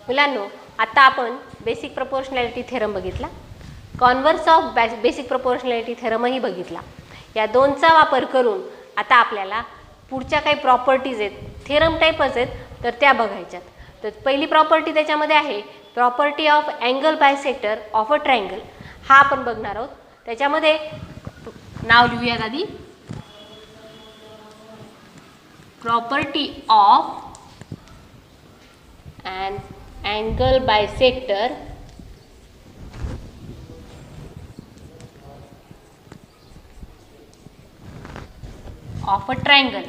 मुलांनो, आता आपण बेसिक प्रपोर्शनॅलिटी थेरम बघितला, कॉन्व्हर्स ऑफ बेसिक प्रपोर्शनॅलिटी थेरमही बघितला. या दोनचा वापर करून आता आपल्याला पुढच्या काही प्रॉपर्टीज आहेत, थेरम टाईपच आहेत, तर त्या बघायच्यात. तर पहिली प्रॉपर्टी त्याच्यामध्ये आहे property of angle bisector of a triangle. हा आपण बघणार आहोत. त्याच्यामध्ये नाव लिहूयात आधी. Property of an angle bisector of a triangle.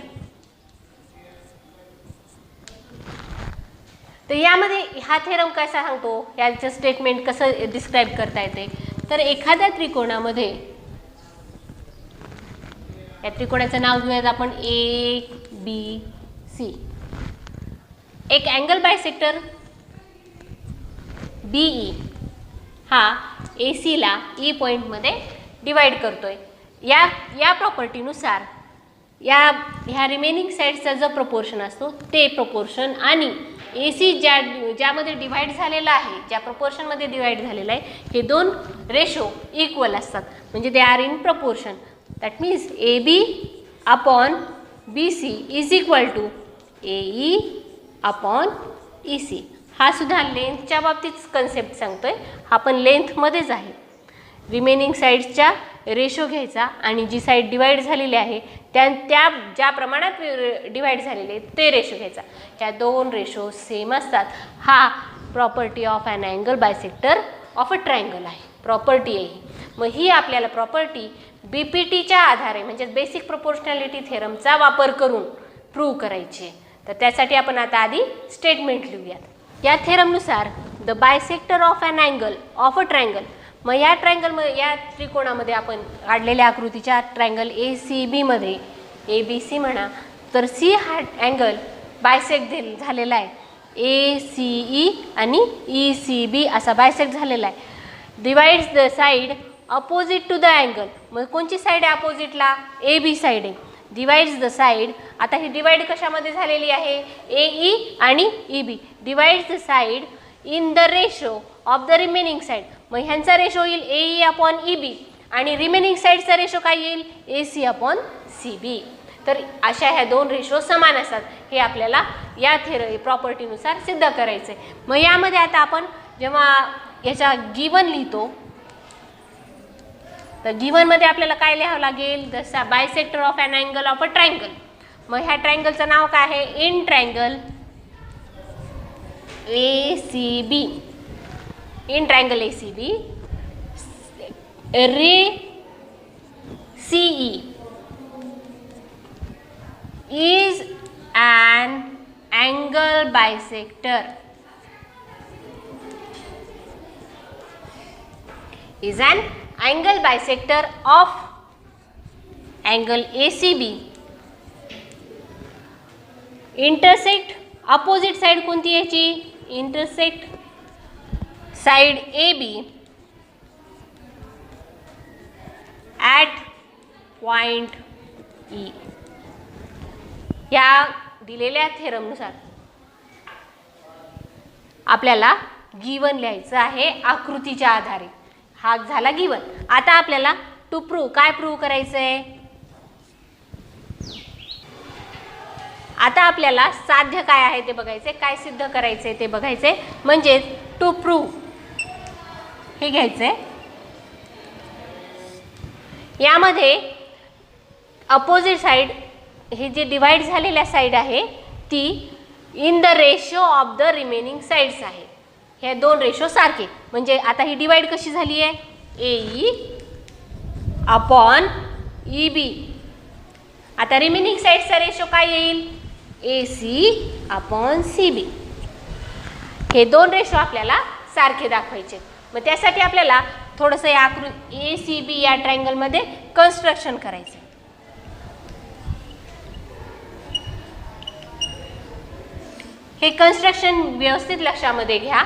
तर यामध्ये हा थेरम कसा सांगतो, याचं स्टेटमेंट कसं डिस्क्राईब करता येते. तर एखाद्या त्रिकोणामध्ये, या त्रिकोणाचं नाव घेऊयात आपण ABC. एक अँगल बायसेक्टर BE हा AC ला E पॉईंटमध्ये डिवाइड करतोय. या प्रॉपर्टीनुसार ह्या रिमेनिंग साईडचा जो प्रपोर्शन असतो ते प्रपोर्शन आणि AC ज्यामध्ये डिवाइड झालेला आहे, ज्या प्रपोर्शनमध्ये डिवाइड झालेला आहे, हे दोन रेशो इक्वल असतात. म्हणजे they are in proportion. That means AB upon BC is equal to AE upon EC. हा सुद्धा लेंथच्या बाबतीत कन्सेप्ट सांगतोय. हा पण लेंथमध्येच आहे. रिमेनिंग साईड्सच्या रेशो घ्यायचा आणि जी साईड डिवाइड झालेली आहे त्या ज्या प्रमाणात डिवाइड झालेले ते रेशो घ्यायचा. ह्या दोन रेशो सेम असतात. हा property of an angle bisector of a triangle आहे, प्रॉपर्टी आहे. मग ही आपल्याला प्रॉपर्टी BPTच्या आधारे म्हणजे बेसिक प्रपोर्शनॅलिटी थेरमचा वापर करून प्रूव्ह करायची आहे. तर त्यासाठी आपण आता आधी स्टेटमेंट लिहूयात. या थेरमनुसार the bisector of an angle of a triangle. मग या ट्रायंगलमध्ये, या त्रिकोणामध्ये आपण काढलेल्या आकृतीच्या ट्रायंगल ACB मध्ये ABC म्हणा, तर C हा अँगल बायसेक्ट झालेला आहे. ACE आणि ECB असा बायसेक्ट झालेला आहे. Divides the side opposite to the angle. मग कोणची साईड आहे अपोजिटला? AB साईड आहे. Divides the side. आता ही डिवाइड कशामध्ये झालेली आहे? AE आणि EB. Divides the side in the ratio of the remaining side. मग ह्यांचा रेशो येईल AE अपॉन EB आणि रिमेनिंग साईडचा रेशो काय येईल? AC upon CB. तर अशा ह्या दोन रेशो समान असतात. हे आपल्याला या प्रॉपर्टीनुसार सिद्ध करायचं आहे. मग यामध्ये आता आपण जेव्हा याचा गिवन लिहितो, तर गिवनमध्ये आपल्याला काय लिहावं लागेल? The bisector of an angle of a triangle. मग ह्या ट्रायंगलचं नाव काय आहे? In triangle ACB. In triangle ACB ray CE is an angle bisector. Is an angle bisector of angle ACB. Intersect opposite side कोणती याची? Intersect side AB at point E. या दिलेल्या थेरमनुसार आपल्याला गिवन लिहायचं आहे आकृतीच्या आधारे. हा झाला गिवन. आता आपल्याला टू प्रूव्ह, काय प्रूव्ह करायचं आहे? आता आपल्याला साध्य काय आहे ते बघायचे, काय सिद्ध करायचे ते बघायचे. म्हणजे टू प्रूव्ह हे घ्यायचंय. यामध्ये अपोजिट साईड, हे जे डिवाइड झालेल्या साईड आहे ती in the ratio of the remaining sides आहे. हे दोन रेशो सारखे. म्हणजे आता ही डिवाइड कशी झाली आहे? AE upon EB. आता रिमेनिंग साईडचा रेशो काय येईल? AC upon CB. हे दोन रेशो आपल्याला सारखे दाखवायचे. मग त्यासाठी आपल्याला थोडंसं या ACB या ट्रायंगलमध्ये कन्स्ट्रक्शन करायचं. हे कन्स्ट्रक्शन व्यवस्थित लक्षामध्ये घ्या.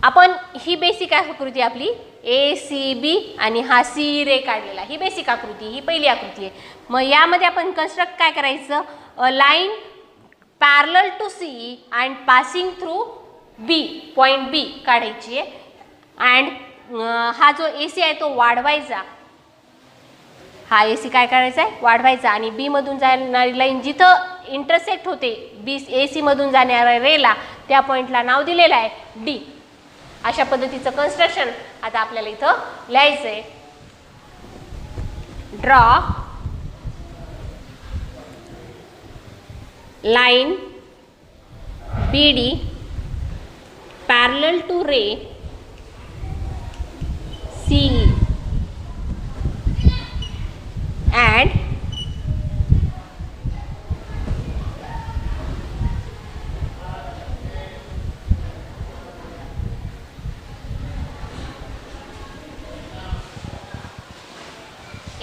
आपण ही बेसिक आकृती आपली ACB आणि हा C रे काढलेला, ही बेसिक आकृती, ही पहिली आकृती आहे. मग यामध्ये आपण कन्स्ट्रक्ट काय करायचं? A line parallel to CE and passing through B, point B काढायची आहे. अँड हा जो ए सी आहे तो वाढवायचा. हा ए सी काय करायचा आहे, वाढवायचा. आणि बी मधून जाणारी लाईन जिथं इंटरसेक्ट होते बी ए सी मधून जाणाऱ्या रेला, त्या पॉईंटला नाव दिलेलं आहे डी. अशा पद्धतीचं कन्स्ट्रक्शन आता आपल्याला इथं लिहायचं आहे. Draw line B D parallel to ray CE and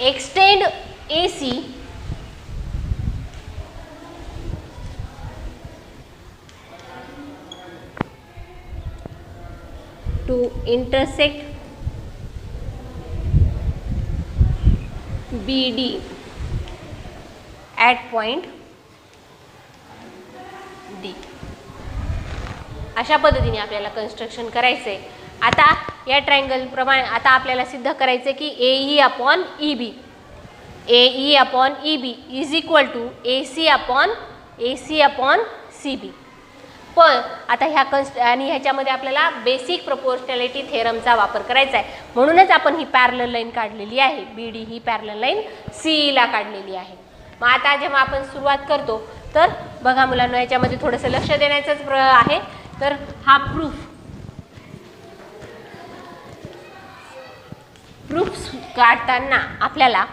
extend AC to intersect BD at point D. अशा पद्धतीने आपल्याला कन्स्ट्रक्शन करायचं आहे. आता या ट्रायंगल प्रमाणे आता आपल्याला सिद्ध करायचं आहे की AE upon EB, AE upon EB is equal to AC upon CB. पण आता ह्या आणि ह्याच्यामध्ये आपल्याला बेसिक प्रोपोर्शनॅलिटी थेरमचा वापर करायचा आहे. म्हणूनच आपण ही पॅरलल लाईन काढलेली आहे. BD ही पॅरलल लाईन CE ला काढलेली आहे. मग आता जेव्हा आपण सुरुवात करतो तर बघा मुलांना, याच्यामध्ये थोडंसं लक्ष देण्याचंच आहे. तर हा प्रूफ काढताना आपल्याला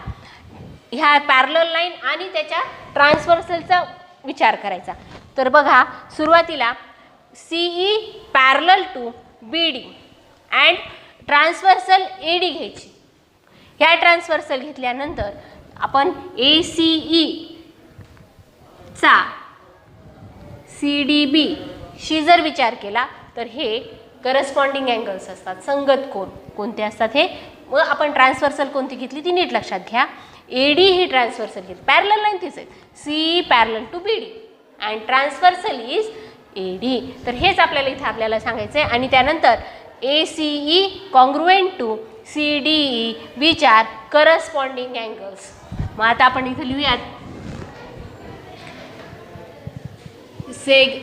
ह्या पॅरलल लाईन आणि त्याच्या ट्रान्सव्हर्सलचा विचार करायचा. तर बघा, सुरुवातीला CE parallel to BD and transversal AD घ्यायची. ह्या ट्रान्सव्हर्सल घेतल्यानंतर आपण ACE चा CDB शी जर विचार केला तर हे करस्पॉन्डिंग अँगल्स असतात, संगत कोन. कोणते असतात हे? मग आपण ट्रान्सव्हर्सल कोणती घेतली ती नीट लक्षात घ्या. AD ही ट्रान्सव्हर्सल घेतली, पॅरलल लाईन तीच आहे. CE parallel to BD and transversal is AD. तर हेच आपल्याला इथे आपल्याला सांगायचं आहे. आणि त्यानंतर ACE congruent to CDE which are corresponding angles. मग आता आपण इथे लिहूयात, seg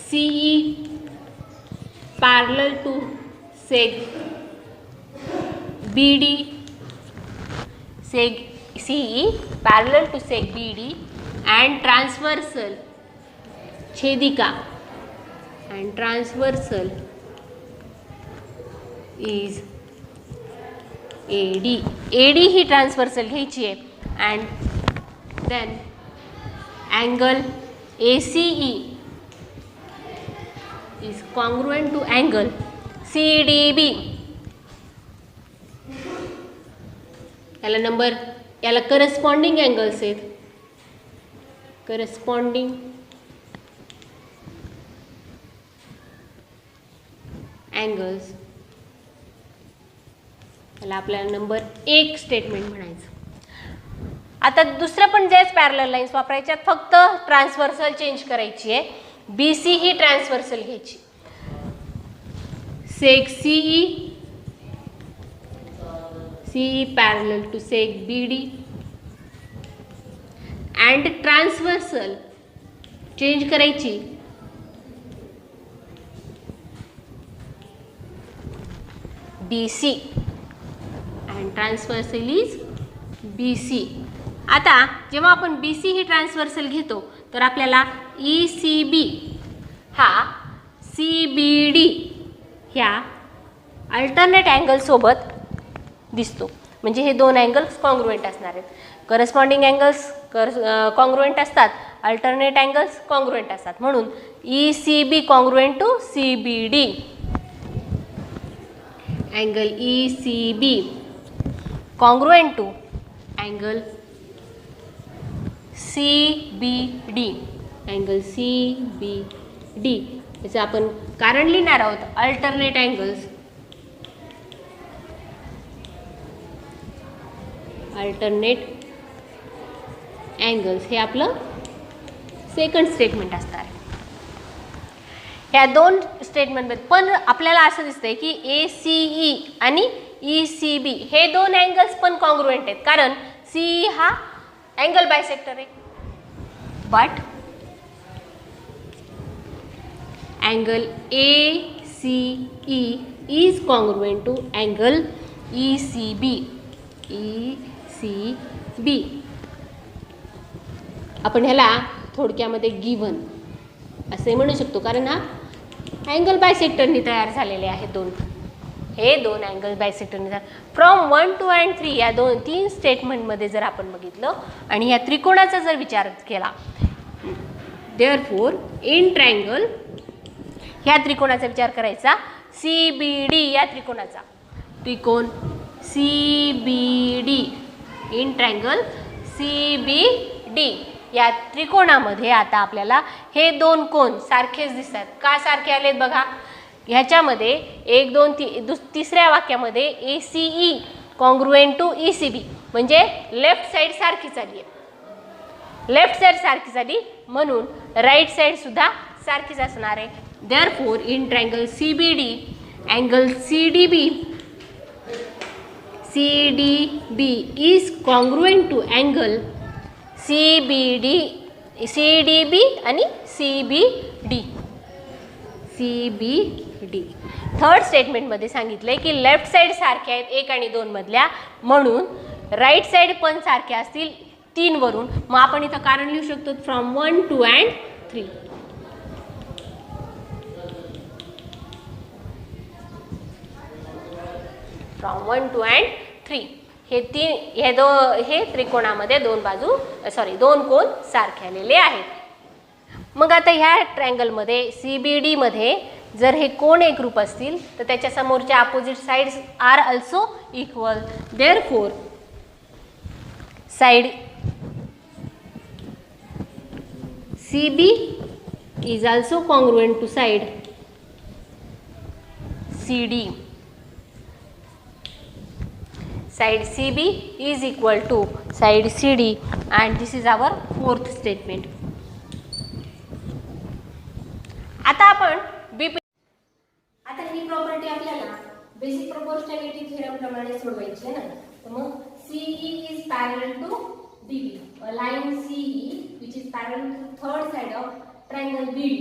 CE parallel to seg BD, seg CE parallel to seg BD and transversal छेदिका and transversal is AD. AD ही ट्रान्सव्हर्सल घ्यायची आहे. and then angle ACE is congruent to angle CDB. याला करस्पॉन्डिंग अँगल्स आहेत. Corresponding angles याला आपल्याला number 1 statement म्हणायचं. आता दुसरं पण जेच पॅरलल लाईन्स वापरायच्यात, फक्त ट्रान्सव्हर्सल चेंज करायची आहे. BC ही ट्रान्सव्हर्सल घ्यायची. सेग CE parallel to seg BD and transversal change करायची. BC and transversal is BC. आता जेव्हा आपण BC ही ट्रान्सव्हर्सल घेतो तर आपल्याला ECB हा CBD ह्या अल्टरनेट अँगल सोबत दिसतो. म्हणजे हे दोन अँगल्स कॉन्ग्रुएंट असणार आहेत. करस्पॉन्डिंग अँगल्स कॉन्ग्रुएंट असतात, अल्टरनेट अँगल्स कॉन्ग्रुएंट असतात. म्हणून ECB congruent to CBD. Angle ECB congruent to angle CBD. Angle CBD याचं आपण कारण लिहिणार आहोत, अल्टरनेट अँगल्स. अल्टरनेट अँगल्स हे आपलं सेकंड स्टेटमेंट असणार आहे. ह्या दोन स्टेटमेंटमध्ये पण आपल्याला असं दिसतंय की ACE आणि ECB हे दोन अँगल्स पण कॉन्ग्रुएंट आहेत, कारण CE हा अँगल बायसेक्टर आहे. But angle ACE is congruent to angle ECB. आपण ह्याला थोडक्यामध्ये गिव्हन असे म्हणू शकतो, कारण हा अँगल बायसेक्टरनी तयार झालेले आहेत दोन. हे दोन अँगल बायसेक्टरनी फ्रॉम 1 2 and 3 या तीन स्टेटमेंटमध्ये जर आपण बघितलं आणि या त्रिकोणाचा जर विचार केला, देअरफॉर इन ट्रायंगल ह्या त्रिकोणाचा विचार करायचा, CBD या त्रिकोणाचा, त्रिकोण CBD इन ट्रायंगल CBD या त्रिकोणामध्ये आता आपल्याला हे दोन कोन सारखेच दिसतात. का सारखे आलेत बघा, ह्याच्यामध्ये 1 2 तिसऱ्या वाक्यामध्ये ACE कॉन्ग्रुएंट टू ECB म्हणजे लेफ्ट साईड सारखीच आली आहे, लेफ्ट साईड सारखीच आली म्हणून राईट साईड सुद्धा सारखीच असणार आहे. Therefore in triangle CBD angle CDB is congruent to angle CDB आणि CBD. थर्ड स्टेटमेंटमध्ये सांगितलंय की लेफ्ट साईड सारखे आहेत 1 आणि 2 मधल्या, म्हणून राईट साईड पण सारख्या असतील 3 वरून. मग आपण इथं कारण लिहू शकतो फ्रॉम 1 2 and 3. फ्रॉम 1 2 and 3 हे त्रिकोणामध्ये दोन कोन सारखे आलेले आहेत. मग आता ह्या ट्रायंगलमध्ये CBD मध्ये जर हे कोन एकरूप असतील तर त्याच्या समोरच्या opposite sides are also equal. Therefore side CB is also congruent to side CD. Side CB is equal to side CD and this is our fourth statement. आता आपण आता ही प्रॉपर्टी आपल्याला बेसिक प्रोपोर्शनॅलिटी थेरम प्रमाणे सोडवायची आहे ना. तर मग CE is parallel to DB. A line CE which is parallel to third side of triangle BD.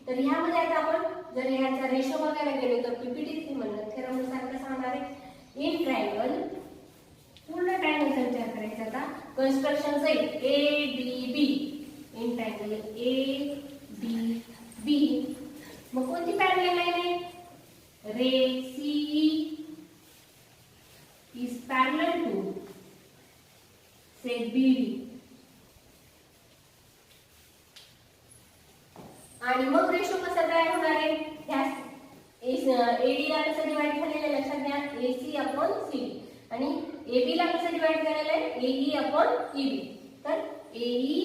तर ह्यामध्ये आता आपण जर ह्याचा रेशो बघायला गेलो तर PPT म्हणलं थेरम नुसार कसं होणार आहे, इन ट्रायंगल पूर्ण ट्रायंगलचा विचार करायचा. आता कन्स्ट्रक्शन सहित ADB इन ट्रायंगल ADB मग कोणती पॅरलल लाईन आहे, रे CE is parallel to set BD आणि मग रेशो कसा तयार होणार आहे, AD ला कसं डिवाइड झालेलं आहे लक्षात घ्या, AC अपॉन CD आणि AB ला कसं डिवाइड झालेलं आहे, AE अपॉन EB. तर AE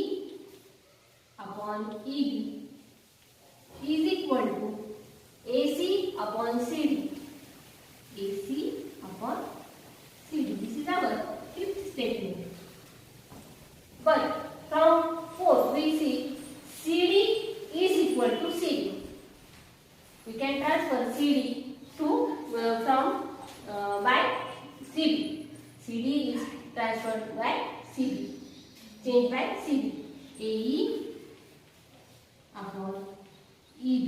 upon EB is equal to AC upon CD. AC upon CD. This is our fifth statement. But from 4 we see CD is equal to CD. We can transfer CD to by CB. CD is transferred by CB. Change by CB. AE upon EB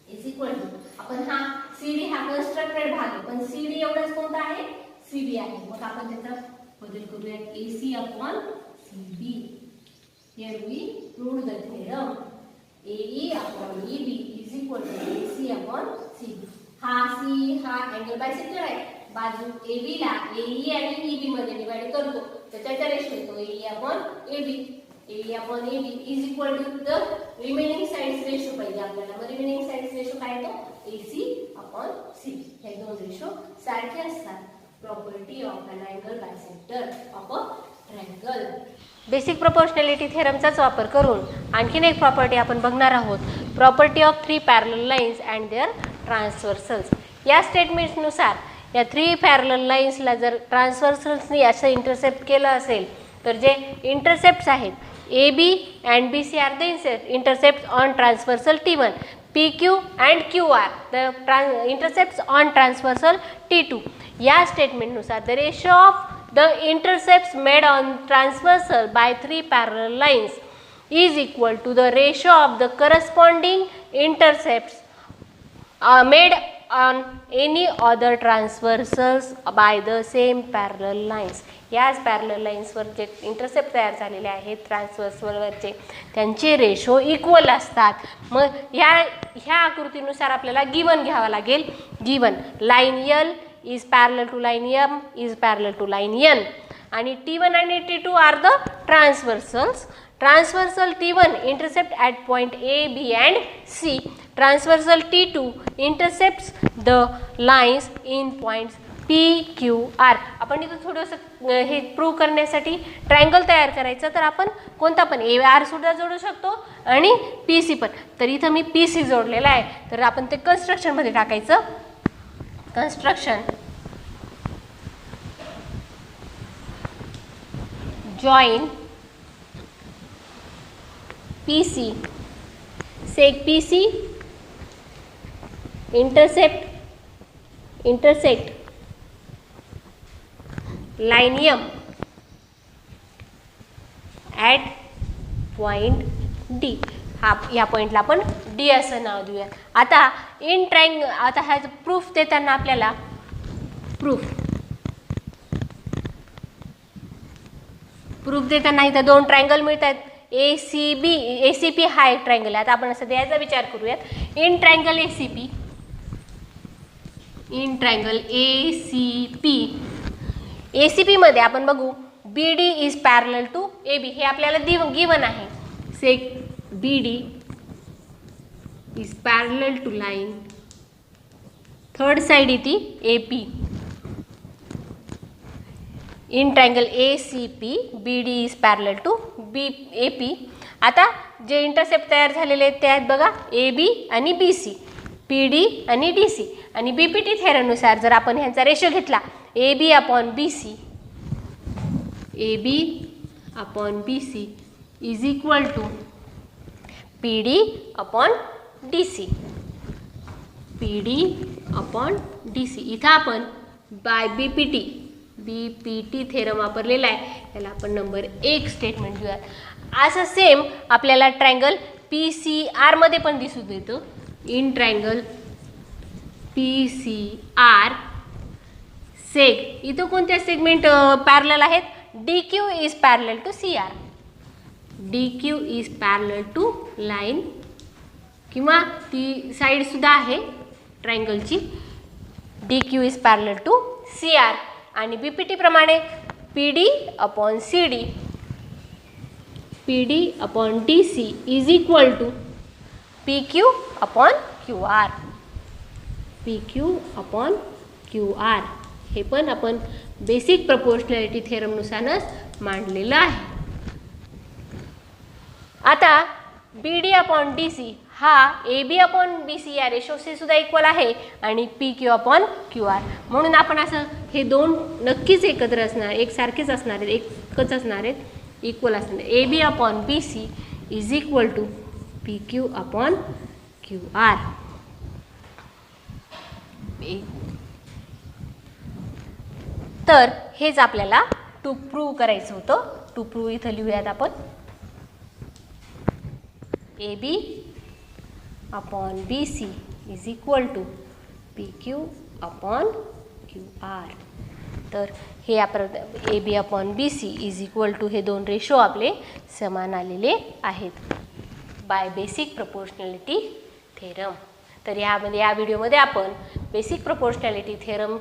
is equal to आपण हा CD हा constructed भाग आहे पण CD एवढाच कोणता आहे, CB आहे. मग आपण त्याचा बदल करूया AC upon CB. Here we prove the theorem AE upon EB is equal to AC upon CB. हा C हा अँगल बायसेक्टर आहे, बाजू AB ला AE आणि EB मध्ये डिवाइड करतो तर त्याचा रेशो येतो AE upon AB. AE upon AB is equal to the remaining sides ratio पाहिजे आपल्याला. मग remaining sides ratio काय येतो, AC upon CB. हे दोन रेशो सारखे असतात. Property of an angle bisector of a triangle. Basic proportionality थेरमचाच वापर करून आणखीन एक प्रॉपर्टी आपण बघणार आहोत, property of 3 parallel lines and their transversals. या स्टेटमेंट्सनुसार या 3 पॅरलल लाईन्सला जर ट्रान्सव्हर्सल्सनी असं इंटरसेप्ट केलं असेल तर जे इंटरसेप्ट्स आहेत AB and BC are the intercepts on transversal T1. PQ and QR the intercepts on transversal T2. या स्टेटमेंटनुसार the ratio of the intercepts made on transversal by three parallel lines is equal to the ratio of the corresponding intercepts made on any other transversals by the same parallel lines. याच parallel लाईन्सवर जे intercept तयार झालेले आहेत ट्रान्सव्हर्सवरचे त्यांचे ratio equal असतात. मग ह्या आकृतीनुसार आपल्याला गिवन घ्यावा लागेल. Given line L is parallel to line M is parallel to line N आणि T1 आणि T2 are the transversals. Transversal T1 intercept at point A, B and C. Transversal T2 intercepts the lines in points P, Q, R. आपण इथं थोडंसं हे prove करण्यासाठी triangle तयार करायचं तर आपण कोणता पण AR सुद्धा जोडू शकतो आणि PC पण. तर इथं मी PC जोडलेला आहे तर आपण ते कन्स्ट्रक्शनमध्ये टाकायचं. Construction join PC sec PC intersect line M at point D. हा या पॉइंटला आपण D असं नाव देऊया. आता इन ट्रायंगल आता हा प्रूफ देताना आपल्याला प्रूफ देताना इथं दोन ट्रायंगल मिळतात. ACP हा एक ट्रायंगल आहे. आता आपण असं द्यायचा विचार करूयात. इन ट्रायंगल ACP मध्ये आपण बघू BD is parallel to AB. हे आपल्याला गिवन आहे. Seg BD is parallel to line third side इथे AP. In triangle ACP BD is parallel to AP. आता जे इंटरसेप्ट तयार झालेले आहेत ते आहेत बघा AB आणि BC, PD आणि DC आणि BPT थेरमनुसार जर आपण ह्यांचा रेशो घेतला AB upon BC is equal to PD upon DC. इथं आपण बाय BPT थेरम वापरलेला आहे. याला आपण नंबर 1 स्टेटमेंट घेऊयात. असं सेम आपल्याला ट्रायंगल PCR मध्ये पण दिसून येतं. इन ट्रायंगल PCR सेग इथं कोणत्या सेगमेंट पॅरलल आहेत. DQ is parallel to CR. DQ is parallel to line किंवा ती साईड सुद्धा आहे ट्रायंगलची. DQ is parallel to CR आणि BPT प्रमाणे PD upon DC is equal to PQ upon QR. हे पण आपण बेसिक प्रपोर्शनॅलिटी थेरमनुसारच मांडलेलं आहे. आता BD अपॉन DC हा AB अपॉन BC या रेशोशी सुद्धा इक्वल आहे आणि PQ अपॉन QR. म्हणून आपण असं हे दोन नक्कीच एकत्र असणार, एकसारखेच असणार आहेत, एकच असणार आहेत, इक्वल असणार. AB upon BC is equal to PQ upon QR. तर हेच आपल्याला टू प्रूव्ह करायचं होतं. टू प्रूव्ह इथं लिहूयात आपण. AB upon BC is equal to PQ upon QR. तर हे आपण AB upon BC is equal to हे दोन रेशो आपले समान आलेले आहेत बाय बेसिक प्रपोर्शनॅलिटी थेरम. तर या व्हिडिओमध्ये आपण basic proportionality theorem,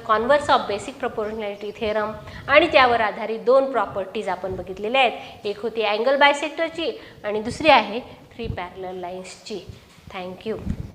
converse of basic proportionality theorem आणि त्यावर आधारित दोन प्रॉपर्टीज आपण बघितलेल्या आहेत. एक होती अँगल बायसेक्टरची आणि दुसरी आहे 3 पॅरलल लाईन्सची. थँक्यू.